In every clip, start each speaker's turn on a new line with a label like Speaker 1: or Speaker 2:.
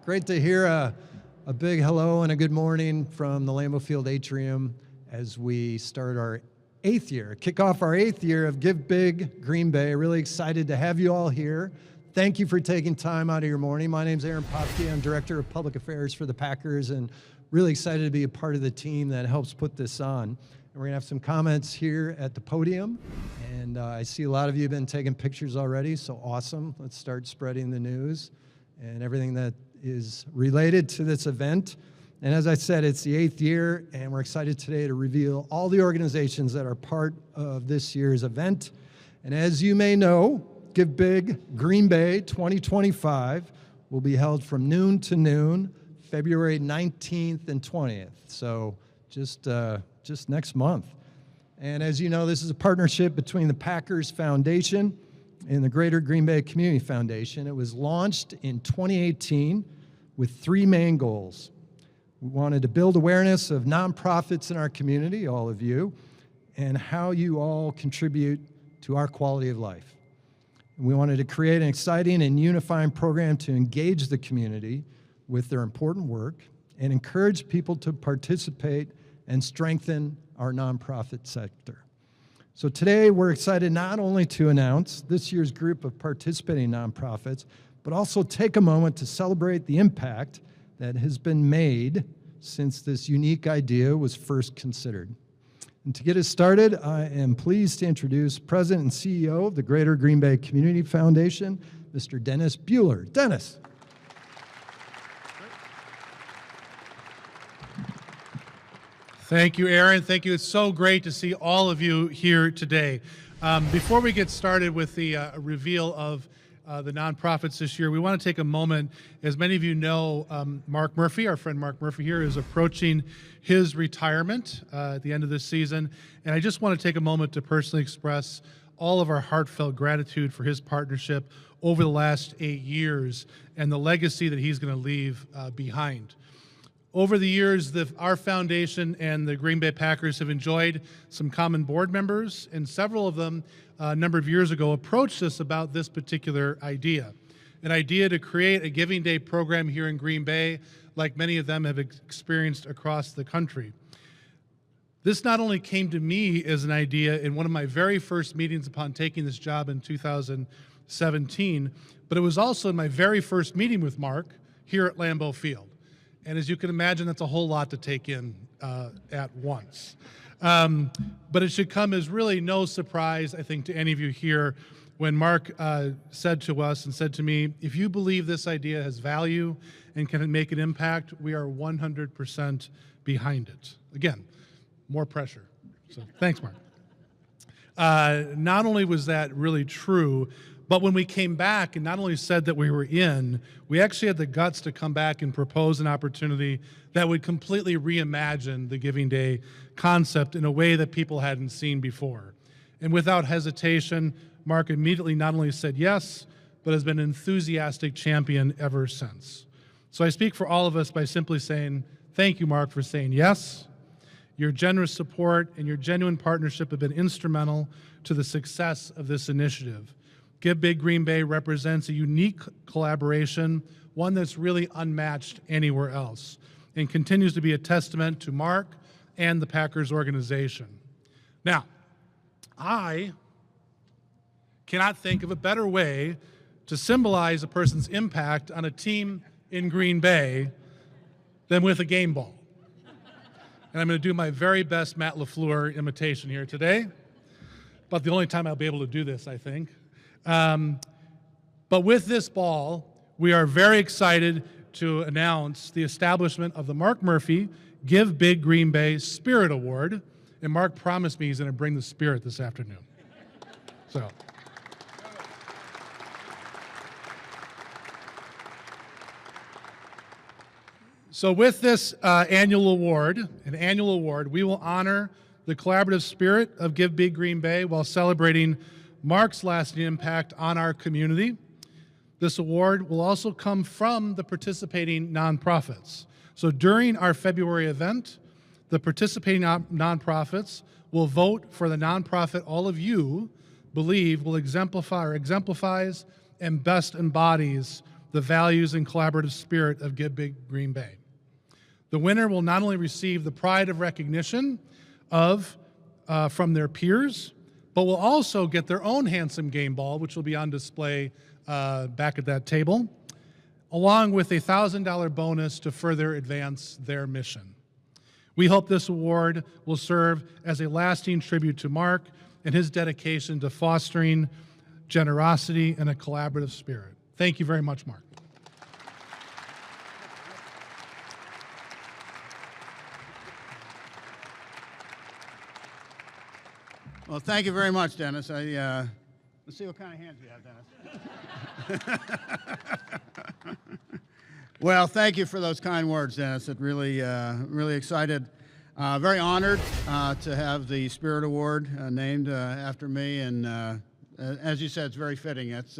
Speaker 1: Great to hear a big hello and a good morning from the Lambeau Field Atrium as we start our kick off our eighth year of Give Big Green Bay. Really excited to have you all here. Thank you for taking time out of your morning. My name's Aaron Popke. I'm Director of Public Affairs for the Packers, and really excited to be a part of the team that helps put this on. And we're going to have some comments here at the podium, and I see a lot of you have been taking pictures already, so awesome. Let's start spreading the news and everything that is related to this event. And as I said, it's the 8th year, and we're excited today to reveal all the organizations that are part of this year's event. And as you may know, Give Big Green Bay 2025 will be held from noon to noon, February 19th and 20th. So just next month. And as you know, this is a partnership between the Packers Foundation and the Greater Green Bay Community Foundation. It was launched in 2018 with 3 main goals. We wanted to build awareness of nonprofits in our community, all of you, and how you all contribute to our quality of life. And we wanted to create an exciting and unifying program to engage the community with their important work and encourage people to participate and strengthen our nonprofit sector. So today we're excited not only to announce this year's group of participating nonprofits, but also take a moment to celebrate the impact that has been made since this unique idea was first considered. And to get us started, I am pleased to introduce President and CEO of the Greater Green Bay Community Foundation, Mr. Dennis Bueller. Dennis.
Speaker 2: Thank you, Aaron. Thank you. It's so great to see all of you here today. Before we get started with the reveal of the nonprofits this year, we want to take a moment. As many of you know, Mark Murphy, our friend Mark Murphy here, is approaching his retirement at the end of this season. And I just want to take a moment to personally express all of our heartfelt gratitude for his partnership over the last 8 years and the legacy that he's going to leave behind. Over the years, our foundation and the Green Bay Packers have enjoyed some common board members, and several of them a number of years ago approached us about this particular idea, an idea to create a Giving Day program here in Green Bay, like many of them have experienced across the country. This not only came to me as an idea in one of my very first meetings upon taking this job in 2017, but it was also in my very first meeting with Mark here at Lambeau Field. And as you can imagine, that's a whole lot to take in at once. But it should come as really no surprise, I think, to any of you here when Mark said to us and said to me, if you believe this idea has value and can make an impact, we are 100% behind it. Again, more pressure. So thanks, Mark. Not only was that really true, but when we came back and not only said that we were in, we actually had the guts to come back and propose an opportunity that would completely reimagine the Giving Day concept in a way that people hadn't seen before. And without hesitation, Mark immediately not only said yes, but has been an enthusiastic champion ever since. So I speak for all of us by simply saying, thank you, Mark, for saying yes. Your generous support and your genuine partnership have been instrumental to the success of this initiative. Give Big Green Bay represents a unique collaboration, one that's really unmatched anywhere else, and continues to be a testament to Mark and the Packers organization. Now, I cannot think of a better way to symbolize a person's impact on a team in Green Bay than with a game ball. And I'm going to do my very best Matt LaFleur imitation here today, but the only time I'll be able to do this, I think. But with this ball, we are very excited to announce the establishment of the Mark Murphy Give Big Green Bay Spirit Award. And Mark promised me he's going to bring the spirit this afternoon. So with this annual award, we will honor the collaborative spirit of Give Big Green Bay while celebrating Mark's lasting impact on our community. This award will also come from the participating nonprofits. So during our February event, the participating nonprofits will vote for the nonprofit all of you believe will exemplifies and best embodies the values and collaborative spirit of Give Big Green Bay. The winner will not only receive the pride of recognition from their peers, but will also get their own handsome game ball, which will be on display back at that table, along with a $1,000 bonus to further advance their mission. We hope this award will serve as a lasting tribute to Mark and his dedication to fostering generosity and a collaborative spirit. Thank you very much, Mark.
Speaker 3: Well, thank you very much, Dennis. Let's see what kind of hands we have, Dennis. Well, thank you for those kind words, Dennis. It really, really excited. Very honored to have the Spirit Award named after me, and as you said, it's very fitting. It's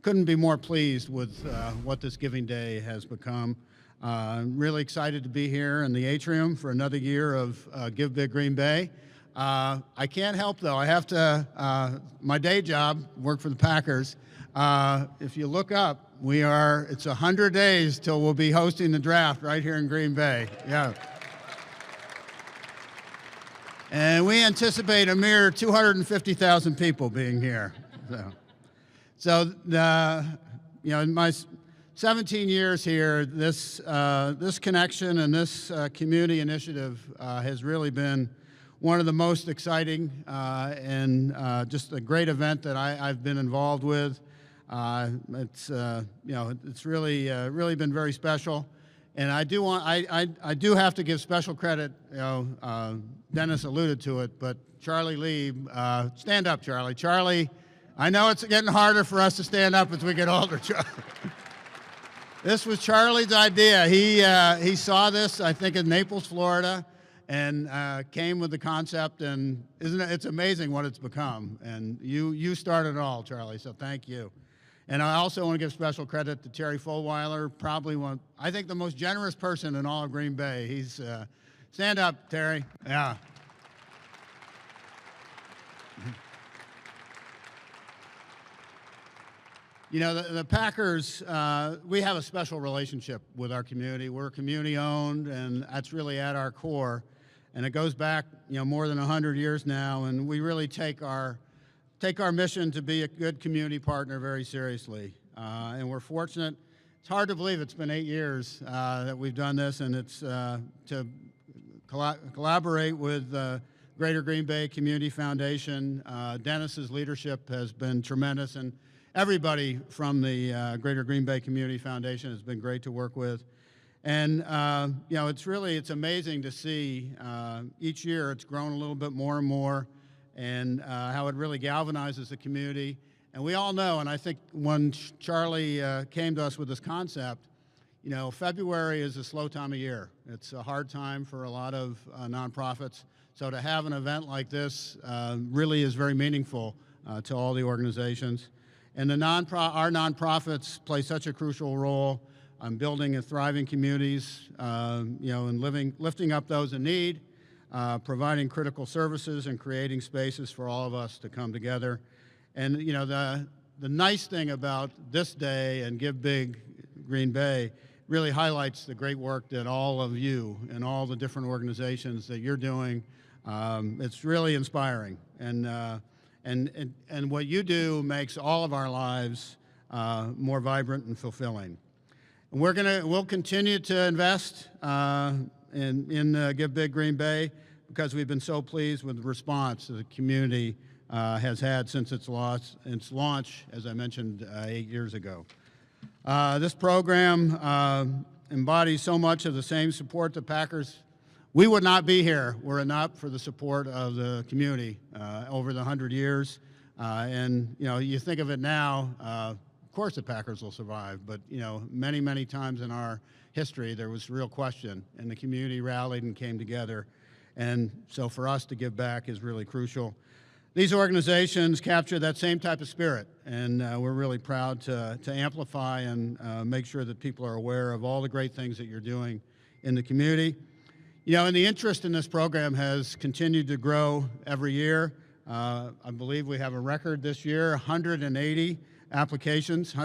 Speaker 3: couldn't be more pleased with what this Giving Day has become. Really excited to be here in the atrium for another year of Give Big Green Bay. I can't help, though. I have to, my day job, work for the Packers. If you look up, it's 100 days till we'll be hosting the draft right here in Green Bay. Yeah. And we anticipate a mere 250,000 people being here. So in my 17 years here, this connection and this community initiative has really been one of the most exciting and just a great event that I've been involved with. It's really been very special, and I do have to give special credit. Dennis alluded to it, but Charlie Lieb, stand up, Charlie. Charlie, I know it's getting harder for us to stand up as we get older. This was Charlie's idea. He saw this, I think, in Naples, Florida, and came with the concept, and it's amazing what it's become. And you started it all, Charlie, so thank you. And I also want to give special credit to Terry Fulweiler, probably I think the most generous person in all of Green Bay. He's, stand up, Terry. Yeah. The Packers, we have a special relationship with our community. We're community-owned, and that's really at our core. And it goes back, more than 100 years now, and we really take our mission to be a good community partner very seriously. And we're fortunate. It's hard to believe it's been 8 years that we've done this, and it's to collaborate with the Greater Green Bay Community Foundation. Dennis's leadership has been tremendous, and everybody from the Greater Green Bay Community Foundation has been great to work with. And, it's amazing to see each year it's grown a little bit more and more, and how it really galvanizes the community. And we all know, and I think when Charlie came to us with this concept, February is a slow time of year. It's a hard time for a lot of nonprofits. So to have an event like this really is very meaningful to all the organizations. And our nonprofits play such a crucial role on building and thriving communities, and lifting up those in need, providing critical services, and creating spaces for all of us to come together. And the nice thing about this day and Give Big Green Bay really highlights the great work that all of you and all the different organizations that you're doing. It's really inspiring, and what you do makes all of our lives more vibrant and fulfilling. And we'll continue to invest in Give Big Green Bay, because we've been so pleased with the response that the community has had since its launch, as I mentioned, 8 years ago. This program embodies so much of the same support the Packers. We would not be here were it not for the support of the community over the 100 years. And you think of it now, of course the Packers will survive, but many, many times in our history there was real question, and the community rallied and came together. And so for us to give back is really crucial. These organizations capture that same type of spirit, and we're really proud to amplify and make sure that people are aware of all the great things that you're doing in the community. And the interest in this program has continued to grow every year. I believe we have a record this year, 180 applications,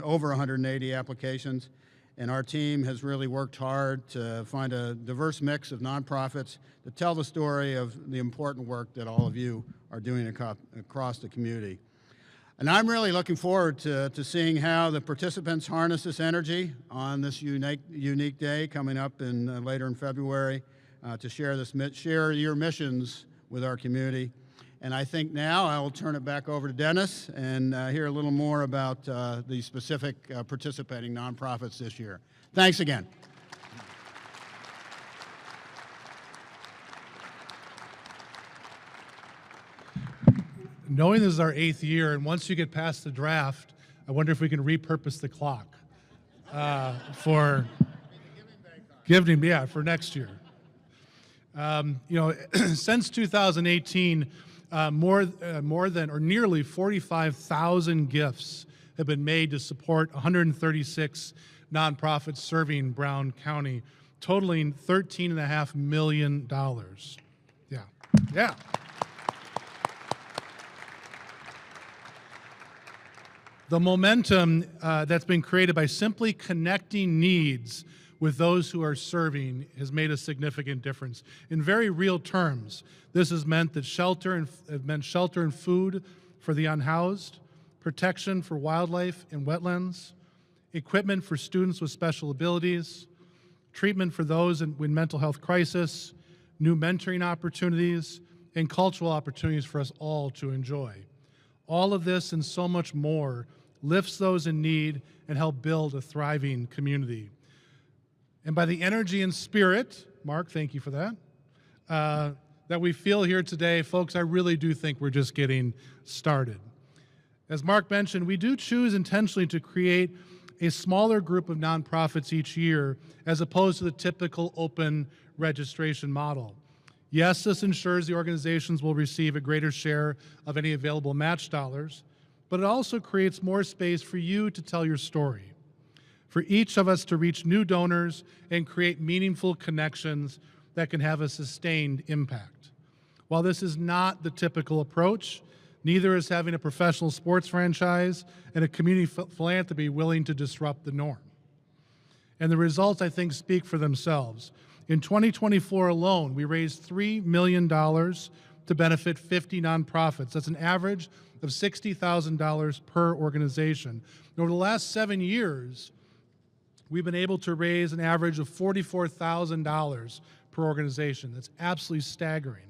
Speaker 3: over 180 applications, and our team has really worked hard to find a diverse mix of nonprofits to tell the story of the important work that all of you are doing across the community. And I'm really looking forward to seeing how the participants harness this energy on this unique day coming up later in February to share your missions with our community. And I think now I will turn it back over to Dennis and hear a little more about the specific participating nonprofits this year. Thanks again.
Speaker 2: Knowing this is our 8th year, and once you get past the draft, I wonder if we can repurpose the clock for giving, yeah, for next year. Since 2018, more than or nearly 45,000 gifts have been made to support 136 nonprofits serving Brown County, totaling $13.5 million. Yeah, yeah. The momentum that's been created by simply connecting needs with those who are serving has made a significant difference. In very real terms, this has meant that shelter and food for the unhoused, protection for wildlife and wetlands, equipment for students with special abilities, treatment for those in mental health crisis, new mentoring opportunities, and cultural opportunities for us all to enjoy. All of this and so much more lifts those in need and help build a thriving community. And by the energy and spirit, Mark, thank you for that, that we feel here today, folks, I really do think we're just getting started. As Mark mentioned, we do choose intentionally to create a smaller group of nonprofits each year as opposed to the typical open registration model. Yes, this ensures the organizations will receive a greater share of any available match dollars, but it also creates more space for you to tell your story, for each of us to reach new donors and create meaningful connections that can have a sustained impact. While this is not the typical approach, neither is having a professional sports franchise and a community philanthropy willing to disrupt the norm. And the results, I think, speak for themselves. In 2024 alone, we raised $3 million to benefit 50 nonprofits. That's an average of $60,000 per organization. And over the last 7 years, we've been able to raise an average of $44,000 per organization. That's absolutely staggering.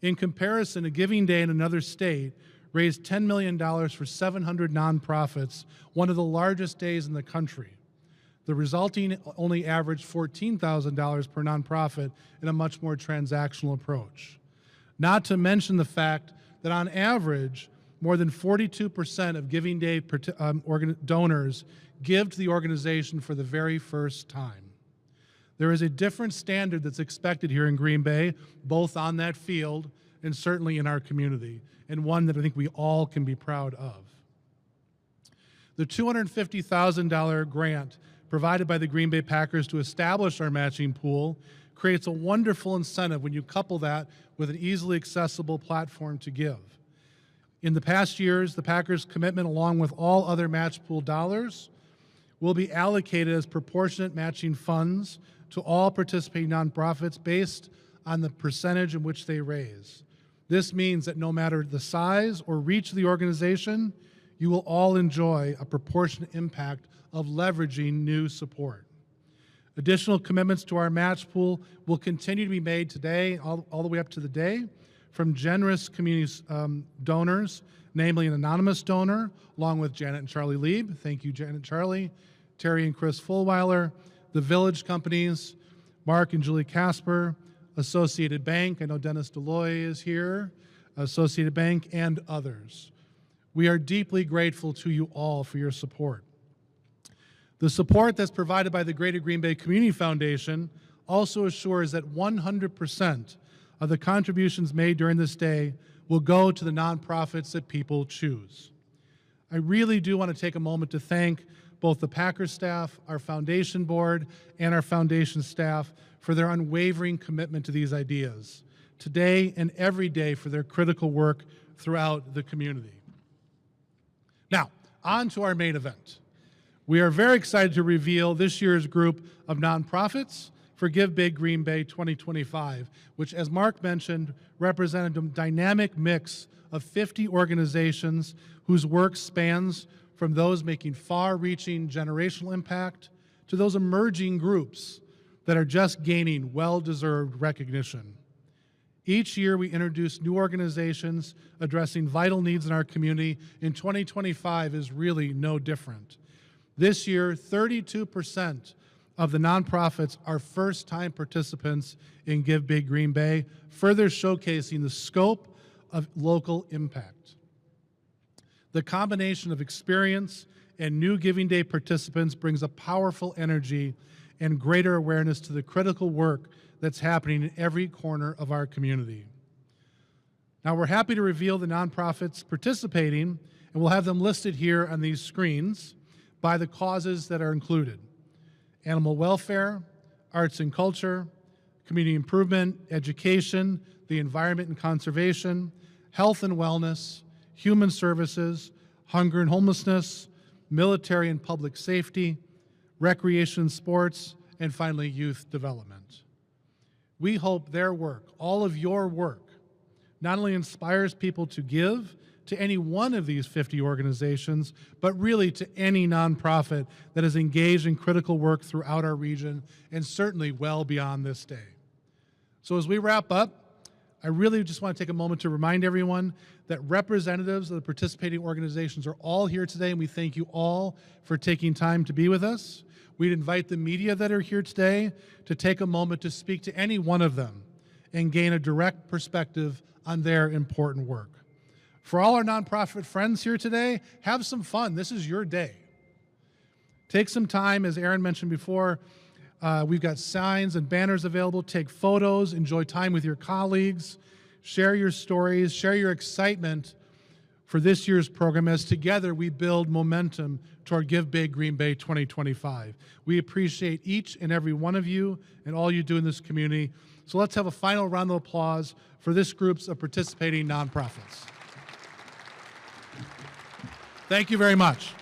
Speaker 2: In comparison, a Giving Day in another state raised $10 million for 700 nonprofits, one of the largest days in the country. The resulting only averaged $14,000 per nonprofit in a much more transactional approach. Not to mention the fact that on average, more than 42% of Giving Day donors give to the organization for the very first time. There is a different standard that's expected here in Green Bay, both on that field and certainly in our community, and one that I think we all can be proud of. The $250,000 grant provided by the Green Bay Packers to establish our matching pool creates a wonderful incentive when you couple that with an easily accessible platform to give. In the past years, the Packers' commitment, along with all other match pool dollars, will be allocated as proportionate matching funds to all participating nonprofits based on the percentage in which they raise. This means that no matter the size or reach of the organization, you will all enjoy a proportionate impact of leveraging new support. Additional commitments to our match pool will continue to be made today, all the way up to the day, from generous community donors, namely an anonymous donor, along with Janet and Charlie Lieb. Thank you, Janet and Charlie. Terry and Chris Fulweiler, the Village Companies, Mark and Julie Casper, Associated Bank, I know Dennis Deloy is here, Associated Bank, and others. We are deeply grateful to you all for your support. The support that's provided by the Greater Green Bay Community Foundation also assures that 100% of the contributions made during this day will go to the nonprofits that people choose. I really do want to take a moment to thank both the Packers staff, our foundation board, and our foundation staff for their unwavering commitment to these ideas, today and every day for their critical work throughout the community. Now, on to our main event. We are very excited to reveal this year's group of nonprofits for Give Big Green Bay 2025, which, as Mark mentioned, represented a dynamic mix of 50 organizations whose work spans from those making far-reaching generational impact to those emerging groups that are just gaining well-deserved recognition. Each year, we introduce new organizations addressing vital needs in our community, and 2025 is really no different. This year, 32% of the nonprofits are first-time participants in Give Big Green Bay, further showcasing the scope of local impact. The combination of experience and new Giving Day participants brings a powerful energy and greater awareness to the critical work that's happening in every corner of our community. Now, we're happy to reveal the nonprofits participating, and we'll have them listed here on these screens by the causes that are included: animal welfare, arts and culture, community improvement, education, the environment and conservation, health and wellness, human services, hunger and homelessness, military and public safety, recreation and sports, and finally, youth development. We hope their work, all of your work, not only inspires people to give to any one of these 50 organizations, but really to any nonprofit that is engaged in critical work throughout our region and certainly well beyond this day. So as we wrap up, I really just want to take a moment to remind everyone that representatives of the participating organizations are all here today, and we thank you all for taking time to be with us. We'd invite the media that are here today to take a moment to speak to any one of them and gain a direct perspective on their important work. For all our nonprofit friends here today, have some fun. This is your day. Take some time, as Aaron mentioned before, we've got signs and banners available. Take photos, enjoy time with your colleagues, share your stories, share your excitement for this year's program as together we build momentum toward Give Big Green Bay 2025. We appreciate each and every one of you and all you do in this community. So let's have a final round of applause for this group of participating nonprofits. Thank you very much.